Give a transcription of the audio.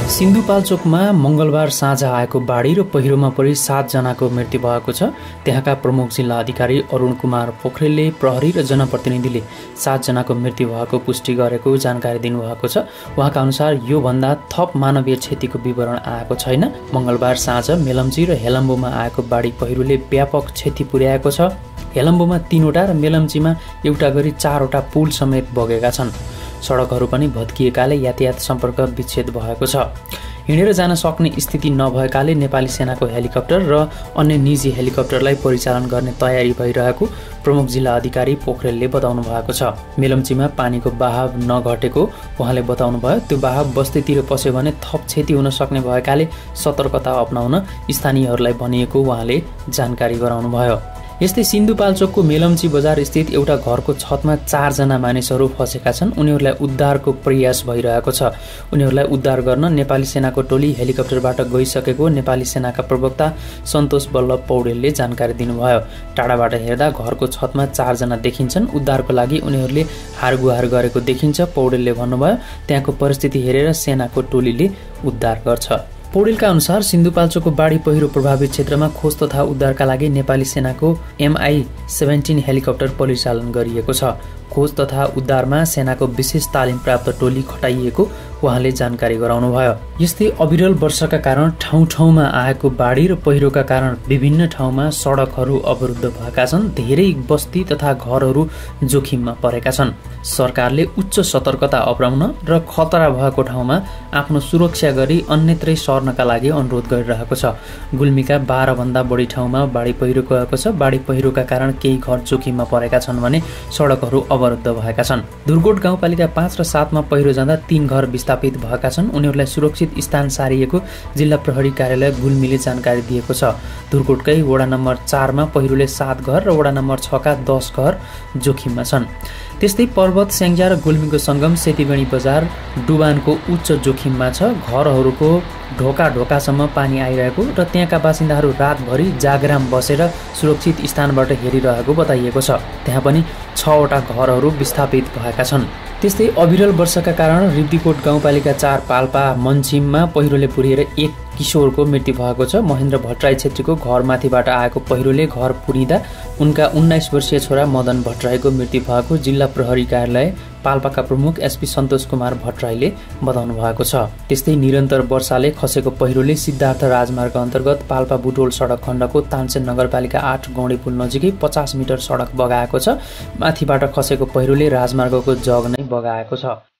सिन्धुपाल्चोकमा मंगलबार साँझ आएको बाढी र पहिरोमा परि 7 जनाको मृत्यु भएको छ। त्यहाँका प्रमुख जिल्ला अधिकारी अरुण कुमार पोखरेलले प्रहरी र जनप्रतिनिधिले 7 जनाको मृत्यु भएको पुष्टि गरेको जानकारी दिनुभएको छ। उहाँका अनुसार यो भन्दा थप मानवीय क्षतिको विवरण आएको छैन। मंगलबार साँझ मेलम्ची र हेलम्बुमा आएको बाढी पहिरोले व्यापक क्षति पुर्याएको छ। हेलम्बुमा 3 वटा र मेलम्चीमा एउटा गरी 4 वटा पुल समेत बगेका छन्। सडकहरू पनि भत्किएकाले यातायात सम्पर्क विच्छेद भएको छ। हिँडेर जान सक्ने स्थिति नभएकाले नेपाली सेनाको हेलिकप्टर र अन्य निजी हेलिकप्टरलाई परिचालन गर्ने तयारी भइरहेको प्रमुख जिल्ला अधिकारी पोखरेलले बताउनु भएको छ। मेलम्चीमा पानीको बहाव नघटेको उहाँले बताउनुभयो। त्यो बहाव बस्तीतिर पस्यो भने थप क्षति हुन सक्ने भएकाले सतर्कता अपनाउन स्थानीयहरूलाई भनिएको उहाँले जानकारी गराउनुभयो। यस्तै सिन्धुपाल्चोकको मेलम्ची बजार स्थित एउटा घरको छतमा 4 जना मानिसहरू फसेका छन्। उनीहरूलाई उद्धारको प्रयास भइरहेको छ। उनीहरूलाई उद्धार गर्न नेपाली सेनाको टोली हेलिकप्टरबाट गइसकेको नेपाली सेनाका प्रवक्ता सन्तोष बल्लभ पौडेलले जानकारी दिनुभयो। टाढाबाट हेर्दा घरको छतमा 4 जना देखिन्छन्। उद्धारको लागि उनीहरूले हारगुहार गरेको देखिन्छ। पौडेलले भन्नुभयो, त्यहाँको परिस्थिति हेरेर सेनाको टोलीले उद्धार गर्छ। पौडेलका अनुसार सिन्धुपाल्चोकको बाढी पहिरो प्रभावित क्षेत्रमा खोज तथा उद्धारका लागि नेपाली सेनाको MI-17 हेलिकप्टर परिचालन गरिएको छ। खोज तथा उद्धारमा सेनाको विशेष तालिम प्राप्त टोली खटाइएको उहाँले जानकारी गराउनुभयो। यस्तै अविरल वर्षाका कारण ठाउँ ठाउँमा आएको बाढी र पहिरोका कारण विभिन्न ठाउँमा सडकहरू अवरुद्ध भएका छन्। धेरै बस्ती तथा घरहरू जोखिममा परेका छन्। सरकारले उच्च सतर्कता अपनाउन र खतरा भएको ठाउँमा आफ्नो सुरक्षा गरी अन्यत्रै सर्नका लागि अनुरोध गरिरहेको छ। गुल्मीका 12 भन्दा बढी ठाउँमा बाढी पहिरो गएको छ। बाढी पहिरोका कारण केही घर जोखिममा परेका छन् भने सडकहरू अवरुद्ध भएका छन्। दुर्गोट गाउँपालिका 5 र 7 मा पहिरो जाँदा 3 घर विस्थापित भएका छन्। उनीहरूलाई सुरक्षित स्थान सारिएको जिल्ला प्रहरी कार्यालय गुल्मीले जानकारी दिएको छ। दुर्गोटकै वडा नम्बर 4 मा पहिरोले 7 घर र वडा नम्बर 6 का 10 घर जोखिममा छन्। त्यस्तै पर्वत स्याङ्जा र गुल्मीको सङ्गम सेतीगढी बजार डुबानको उच्च जोखिममा छ। घरहरूको ढोकासम्म पानी आइरहेको र त्यहाँका बासिन्दाहरू रातभरि जागराम बसेर सुरक्षित स्थानबाट हेरिरहेको बताइएको छ। त्यहाँ पनि 6 वटा घरहरू विस्थापित भएका छन्। त्यस्तै अविरल वर्षाका कारण रिब्दीकोट गाउँपालिका 4 पाल्पा मन्चिममा पहिरोले पुरिएर 1 किशोरको मृत्यु भएको छ। महेन्द्र भट्टराई छेत्रीको घरमाथिबाट आएको पहिरोले घर पुरिँदा उनका 19 वर्षीय छोरा मदन भट्टराईको मृत्यु भएको जिल्ला प्रहरी कार्यालय पाल्पाका प्रमुख SP सन्तोष कुमार भट्टराईले बताउनु भएको छ। त्यस्तै निरन्तर वर्षाले खसेको पहिरोले सिद्धार्थ राजमार्ग अन्तर्गत पाल्पा बुटोल सडक खण्डको तानसेन नगरपालिका 8 गौडी पुल नजिकै 50 मिटर सडक बगाएको छ। माथिबाट खसेको पहिरोले राजमार्गको जग नै बगाएको छ।